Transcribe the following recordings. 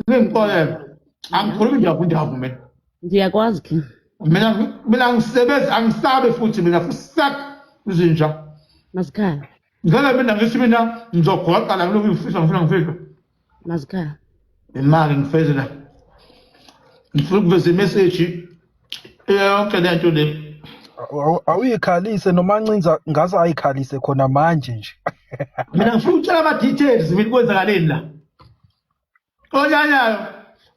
ngingixolele angikhulumi ngiyakundavu mina Ngiyakwazi King. mina ngisebenza angisabe futhi mina fusak izinja Masikhaya. ngala mina ngithi mina ngizogoqa la kuloko ngifisa ngifisa Masikhaya. imali ngifezela ngifuna ukuveza imessage yonke lento le awuyikhalise noma ncinza ngaze ayikhalise khona manje nje. mina ngifuna ukutshela ama details mina kwenzakaleni la onyanyayo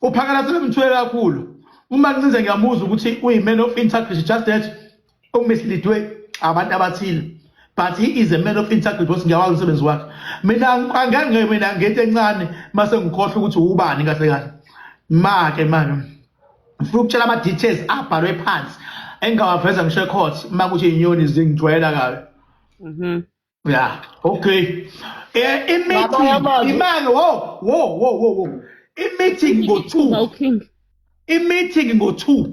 uphakela selemthwele kakhulu uma ncinze ngiyamuza ukuthi uyi-man of integrity just that umislidwe abantu abathile but he is a man of integrity because ngiyawazi umsebenzi wakhe mina mina ngento encane mase ngikhohlwa ukuthi ubani kahle kahle make ngifuna ukutshela ama details abhalwe phansi engawaveza ngisho ecourt uma kuthi inyoni zingijwayela kabi yeah okay imani wo i-meeting ngo-2 i-meeting ngo-2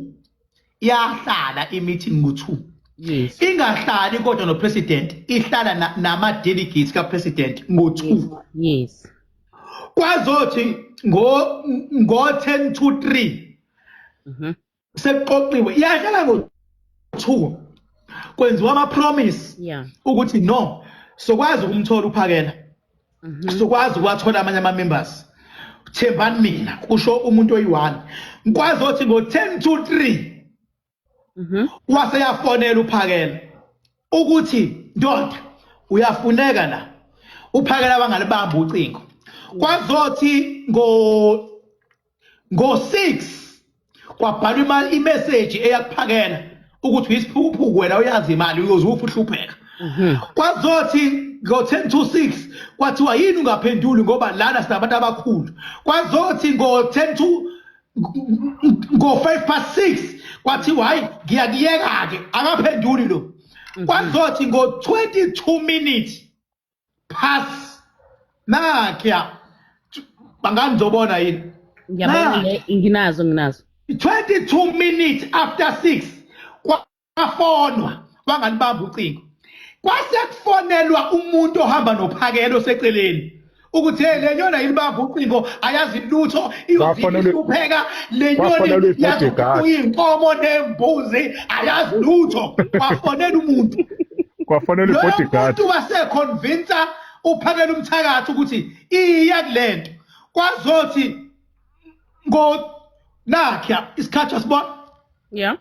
yahlala i-meeting ngo-2 Yes. ingahlali kodwa no-president ihlala nama-delegates ka-president ngo-2 Yes. kwazothi ngo-10 to 3 sekuqoqiwe yahlala ngo-2 kwenziwa ama-promise Yeah. ukuthi no sokwazi ukumthola uphakela sokwazi ukwathola amanye ama-members thembani mina kusho umuntu oyi-1 kwazothi ngo-10 to 3 waseyafonela uphakela ukuthi ndoda uyafuneka la uphakela bangalibamba ucingo kwazothi ngo-6 kwabhalwa imessage eyakuphakela ukuthi uyisiphukuphuku wena uyazi imali uyoze ufuhlupheka kwazothi ngo-10 to 6 kwathiwa yini ungaphenduli ngoba lana sinabantu abakhulu kwazothi ngo-10 to ngo-5 past 6 kwathiwa hayi ngiyakuyeka-ke akaphenduli lo kwazothi ngo-22 minutes past nakya bangani ngizobona yini Nginazo 22 minutes after 6 kwafonwa wangalibamba ucingo kwasekufonelwa umuntu ohamba nophakelo seceleni ukuthi hey le nyona yilibamba ucingo ayazi lutho iyohlupheka le nyoni yazi uyinkomo nembuzi ayazi lutho kwafonela umuntu kwafanele bodyguard umuntu waseconvince uphakela umthakathi ukuthi iya kulento kwazothi nakya isikhathi asibona Yeah.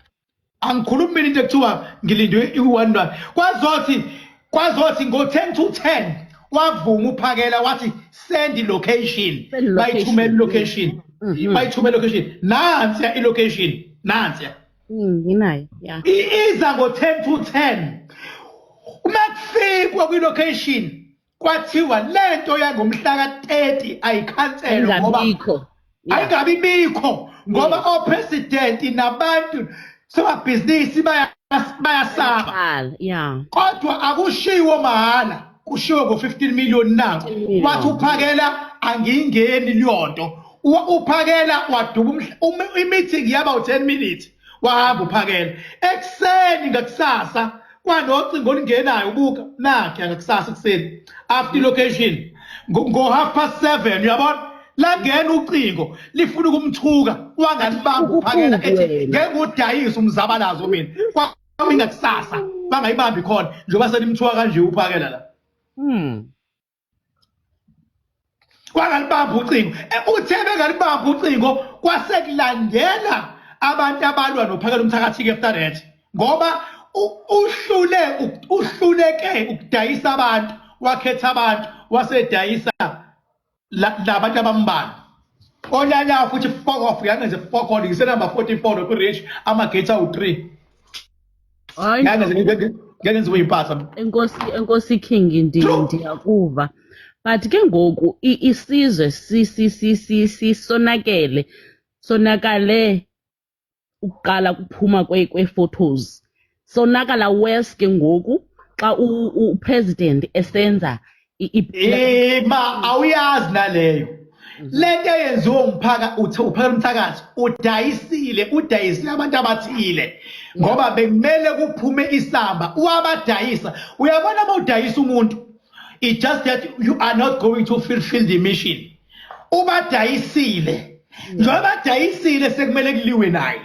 angikhulumi mina into ekuthiwa ngilindwe i-1 kwazothi ngo-10 to 10 wavuma uphakela wathi send location bayithumela location bayithumela location nansiya i-location nansiya Nginayo. Yeah. iza ngo-10 to 10 uma kufikwa kwi-location kwathiwa lento yangomhla ka-30 ayikhanselwe ngoba ayingabi bikho ngoba opresident nabantu sebabhizinisi bayasaba Yeah. kodwa akushiwo mahala kushiwo ngo-15 million nango wathi uphakela angiyingeni liyonto uphakela waduba i-meeting yaba u-10 minutes wahamba uphakela ekuseni ngakusasa kwanocingo olingenayo ubuka nakhe ngakusasa ekuseni after location ngo-7:30 uyabona langena ucingo lifuna ukumthuka wangalibamba uphakela ethi ngeke udayise umzabalazo mina kwawingakusasa bangayibambi khona njengoba selimthuka kanje uphakela la kwangalibamba ucingo uthe bengalibamba ucingo kwasekulandela abantu abalwa nophakela umthakathi after that ngoba uhluleke ukudayisa abantu wakhetha abantu wasedayisa labantu abambala onyanya futhi fuck off yangenze fuck on ngise number 44 ku-reach ama-gates awu-3 ngenze uyiphatha enkosi King ndiyakuva but ke ngoku isizwe sonakale ukuqala kuphuma kwe-photos sonakala worse ke ngoku xa upresident esenza awuyazi naleyo lento eyenziwe uphakela umthakathi udayisile abantu abathile ngoba bekumele kuphume isamba wabadayisa uyabona uma udayisa umuntu it's just that you are not going to fulfill the mission ubadayisile njengoba dayisile sekumele kuliwe naye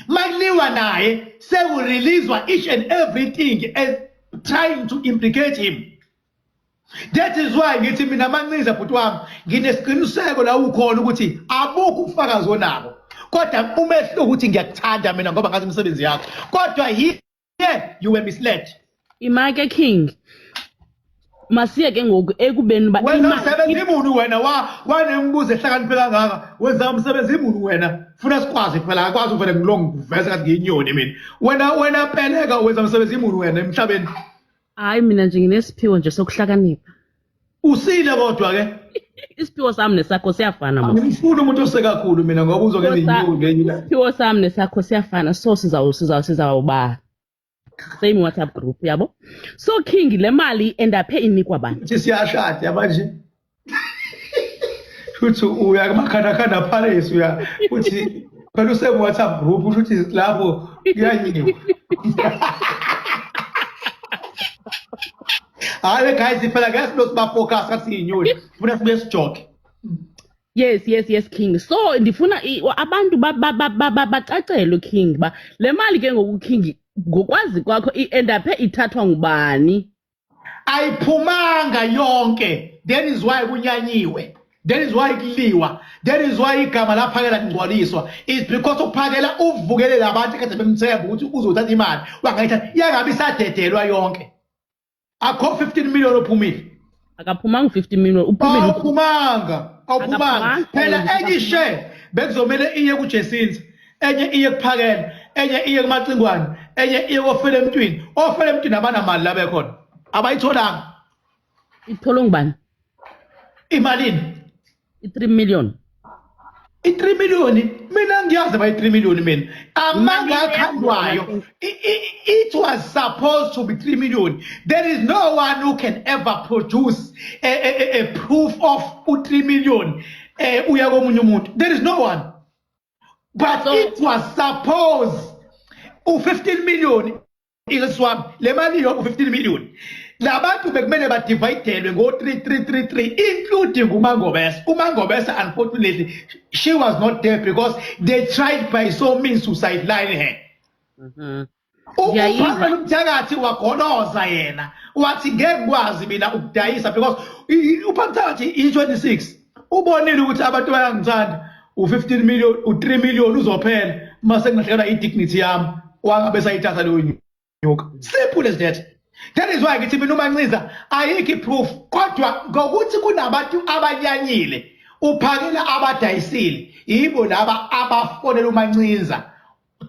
makuliwa naye sekureleasewa each and everything as trying to implicate him. That is why ngithi mina Mancinza bhuti wami nginesiqiniseko la ukhona ukuthi abukho ubufakazi onabo kodwa umehlo ukuthi ngiyakuthanda mina ngoba ngazi umsebenzi yakho kodwa here you were misled. Imake King masiye ke ngoku ekubeni ba wena umsebenzi imunu wena wanembuzo ehlakaniphe kangaka wenza umsebenzi imunu wena funa sikwazi phela akwazi uvele ngilongiveza kathi ngiyinyoni mina wena peleka wenza umsebenzi imunu wena emhlabeni. Hayi mina nje nginesiphiwo nje sokuhlakanipha. Usile kodwa ke Isiphiwo sami nesakho siyafana mama. Ngifuna umuntu osekakhulu mina ngoba uzokwenza inyoni ngenye la. Isiphiwo sami nesakho siyafana so sizawuba same WhatsApp group yabo. So King le mali endaphe inikwa bani? Uthi siyashada manje. Futhi uya kumakhanda palace uya uthi phela use WhatsApp group uthi lapho kuyanyiniwa. Hayi guys phela guys lo siba focus kathi inyoni funa sibe sijoke. Yes King. So ndifuna abantu bacacelwe King ba le mali ke ngoku King ngokwazi kwakho endaphe ithathwa ngubani? Ayiphumanga yonke. That is why kunyanyiwe. That is why kuliwa. That is why igama laphakela ngcwaliswa. It's because uphakela uvukele labantu kade bemthemba ukuthi uzothatha imali. Wangayithatha yangabe sadedelwa yonke. Akho 15 million ophumile. Akaphumanga 50 million uphumile. Awuphumanga. Phela enye share bekuzomela iye kuJesinza, enye iye kuphakela, enye iye kuMacingwane, enye iye ofele emntwini. Ofele emntwini abanamali la bekhona. Abayitholanga. Itholwa ngubani? Imalini? I3 million. I3 million mina ngiyazi ba i3 million mina. Amanga akhandwayo. It was supposed to be 3 million. There is no one who can ever produce a proof of 3 million uya komunye umuntu. There is no one. But it was supposed 15 million ileswami le mali yo 15 million. Labantu bekumele ba dividelwe ngo 3333 including uMangobese. Umangobese unfortunately she was not there because they tried by so means to sideline her. Uphakela umthakathi wagonoza yena wathi ngeke kwazi mina ukudayisa because uphakathi i26 ubonile ukuthi abantu bayangithanda u15 million u3 million uzophela mase kungahlekela idignity yami wangabe sayithatha leyo nyoka. Simple as that. That is why ngithi mina uMancinza ayikho proof kodwa ngokuthi kunabantu abanyanyile uphakela abadayisile yibo laba abafonela uMancinza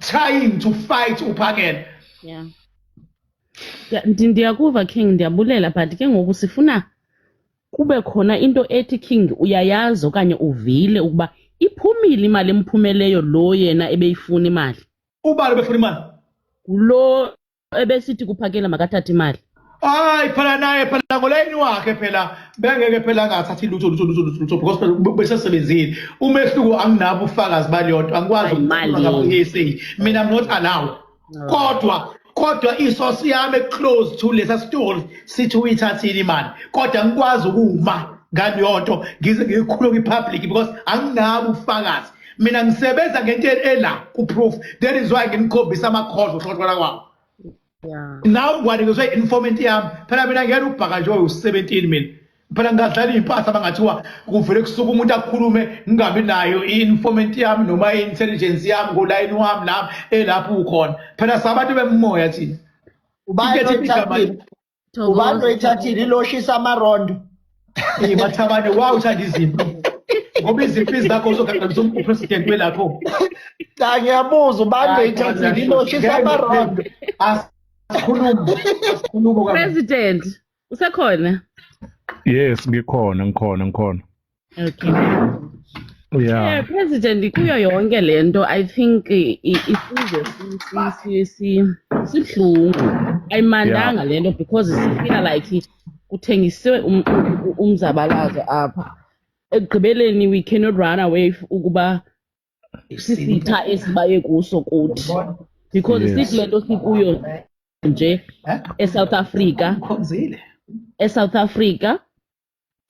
trying to fight uphakela. Yeah. Ndiyakuva King ndiyabulela but ke ngoku sifuna kube khona into ethi King uyayazi okanye uvile ukuba iphumile imali emphumeleyo lo yena ebeyifuna imali. Ubalo befuna imali. Lo ebesithi kuphakela makathatha imali. Hayi phela naye phela ngolayini wakhe phela bengeke phela angathathi lutho because phela besesebenzile. Umehluko anginabo ufakazi baliyodwa angikwazi ukuthi mina I'm not allowed. Kodwa isource yami close to lesa store sithi uyithathile imali. Kodwa ngikwazi ukuma ngaliyonto ngize ngikhuluma ipublic because anginabo ufakazi. Mina ngisebenza ngento ela ku proof. That is why nginikhombisa amakhono uhlothola kwawo. Yeah. Now what is say informant yami phela mina ngiyena ubhaka nje u17 mina phela ngadlala impahla abangathiwa kuvele kusuka umuntu akhulume ngingabi nayo informant yami noma intelligence yami ngoline wami nami elapho ukhona phela sabantu bemoya thina ubani oyithathile iloshisa amarondo bathabane wawu uthanda izimpi ngoba izimpi zakho zogagalisa upresident welapho ngiyabuza ubani oyithathile iloshisa amarondo. President usekhona? Yes ngikhona. Okay. Yeah. President kuyo yonke lento I think isizwe sibhlungu ayimandanga lento because sifila like kuthengisiwe umzabalazo apha ekugqibeleni we cannot run away ukuba sisitha esibaye kuso kuthi because sithi lento sikuyo nje eSouth Africa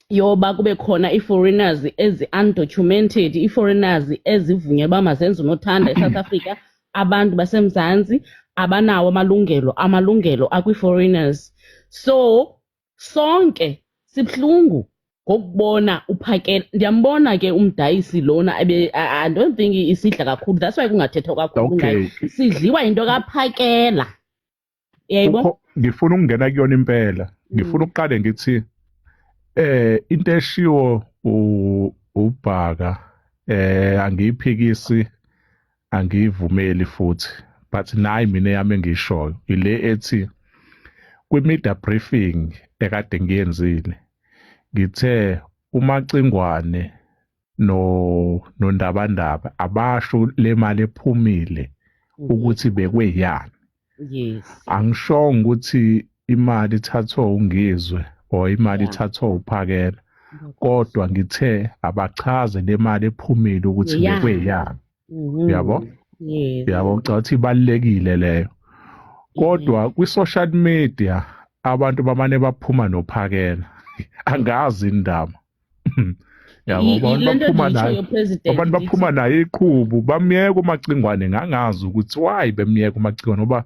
yoba kube khona i-foreigners ezi-undocumented, i-foreigners ezivunyelwa uba mazenze unothanda eSouth Africa, abantu basemzantsi abanawo amalungelo akwi-foreigners. So sonke sibuhlungu ngokubona uphakela. Ndiyambona ke umdayisi lona I don't think isidla kakhulu, that's why kungathethwa kakhulu ngayo. Sidliwa into kaphakela. Yebo, ngifuna ukungena kuyona impela. Ngifuna ukuqale ngithi into eshiwo uBhaka angiyiphikisi, angiyivumeli futhi, but nayi mina yami engiyishoyo ile ethi kwi-media briefing ekade ngiyenzile ngithe uMacingwane noNdabandaba abasho le mali ephumile ukuthi bekweyani. yes, Angishongo ukuthi imali ithathwa ungizwe or imali ithathwa uphakela, kodwa ngithe abachaze le mali ephumile ukuthi bekweyani. Yabo? yes, Yabo, ngicabanga ukuthi ibalulekile leyo. Kodwa kwi-social media abantu bamane baphuma nophakela. Angazi indaba. Yabo, abantu baphuma naye iqhubu bamyeka uMacingwane, ngangazi ukuthi why bemyeka uMacingwane ngoba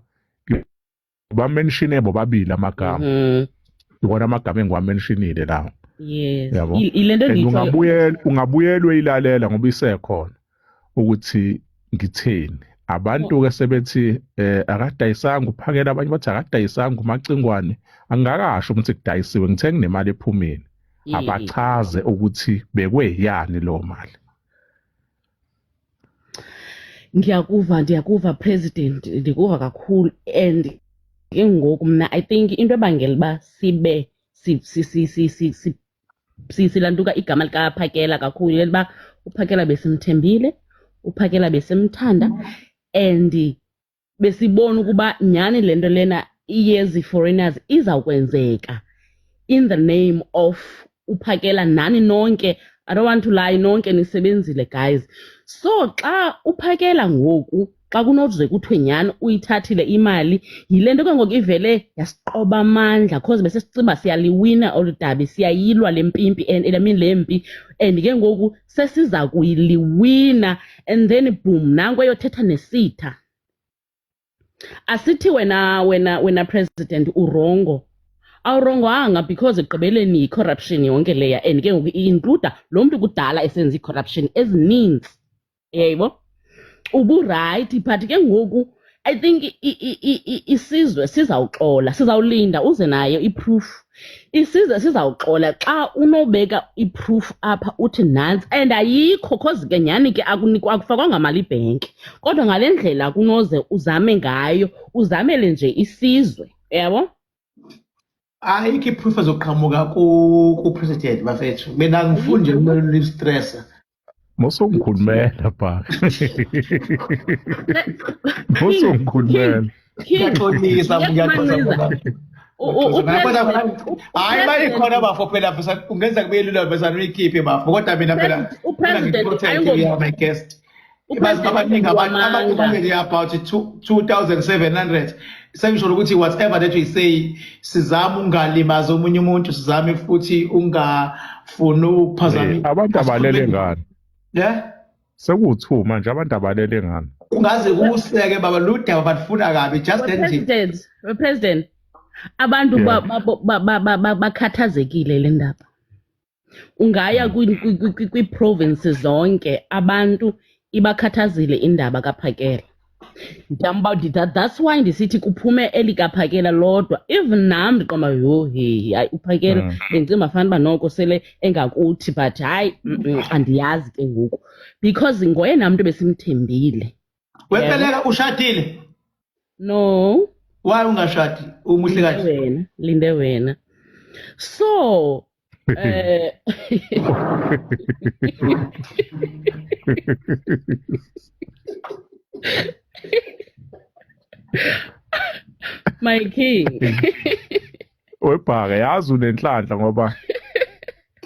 bamenshine bobabili amagama. Ikona amagama engiwamentionile lawo. yes. Yabo. Ilento Ungabuyelwe ilalela ngoba isekhona ukuthi ngitheni. Abantu ke sebethi akadayisanga uphakela, abanye bathi akadayisanga uMacingwane. Angakasho ukuthi kudayisiwe, ngithe nginemali ephumile. Abachaze ukuthi bekweyani lo mali. Ndiyakuva President, ndikuva kakhulu. And ke ngoku mna I think into ebangela uba sibe silantuka igama likaphakela kakhulu leliba uphakela besimthembile, uphakela besimthanda, and besibona ukuba nyhani lento lena iyezi foreigners izawukwenzeka in the name of uphakela. Nani nonke, I don't want to lie, nonke nisebenzile guys. So xa uphakela ngoku, xa kunoze kuthiwe nyhani uyithathile imali, yile nto ke ngoku ivele yasiqoba amandla because besesiciba siyaliwina olu dabi, siyayilwa le mpimpi and le mpi, and ke ngoku sesiza kuyiliwina, and then boom nanku eyothetha nesitha. Asithi wena president urongo, awurongwanga because ekugqibeleni i-corruption yonke leya, and ke ngoku i-includa lo mntu kudala esenza i-corruption ezininzi. Yebo, uburayithi, but ke ngoku I think isizwe sizawuxola, sizawulinda uze nayo i-proof. Isizwe sizawuxola xa unobeka i-proof apha uthi nantsi, and ayikho cause ke nyhani ke akufakwanga mali ibhenki, kodwa ngale ndlela kunoze uzame ngayo, uzamele nje isizwe. Yabo, ayikho i-proof ezoqhamuka ku-president bafethu. Mina angifuni nje kumele ulistressa. Mosongikhulumela Bhaka. Mosongikhulumela. Ngiyaxolisa, ngiyaxolisa. Hayi bayikhona bafo phela ungenza kube lula bezana uyikhiphe bafo, kodwa mina phela ngiprotect my guest. Abaningi abantu bangeke about 2,700. Sengisho ukuthi whatever that we say, sizama ungalimaza omunye umuntu, sizame futhi ungafuni ukuphazamisa abantu abalele ngani. Yeah, Sekuwu-2 manje abantu abalele ngani. ungaze kuseke baba ludaba balifuna kabi just that President, abantu bakhathazekile le ndaba. Ungaya kwi-provinces zonke, abantu ibakhathazile indaba kaphakela. That's why ndisithi kuphume elikaphakela lodwa. Even nam ndiqomba hayi uphakela bendicinga fanele uba noko sele engakuthi, but hayi andiyazi ke ngoku because ngoyena mntu besimthembile. Wempeleka ushadile? No. Why ungashadi? Umuhle kahle. Linde wena. So my king. Webhaka yazi unenhlanhla ngoba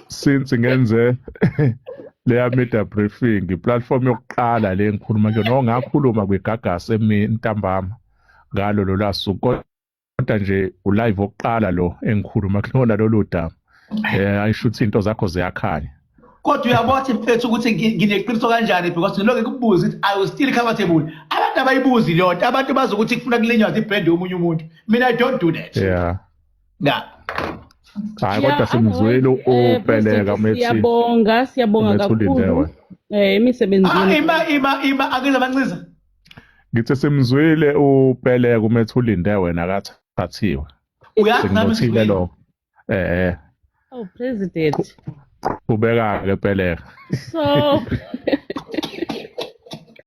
since ngenze leya media briefing, i-platform yokuqala le ngikhuluma kuyona, ngakhuluma kwiGagasi emini ntambama ngalo lolasuku, kodwa nje ulive oqala lo engikhuluma kulona lolu daba. ayisho ukuthi into zakho ziyakhanya. Kodwa uyabona mfethu ukuthi ngineqiniso kanjani because ngiloke kubuza ukuthi I was still comfortable. Abantu abayibuzi leyo nto, abantu bazi ukuthi kufuna kulinyazwa ibrand yomunye umuntu. Mina I don't do that. Yeah. Yeah. Hayi kodwa simzwile upeleka methi. Siyabonga kakhulu. Emisebenzini. Ima akiza manciza. Ngithi simzwile upeleka umethi ulinde wena akathathiwe. Uyazi nami Singinothile lo. Oh, President. Ubeka ke peleka. So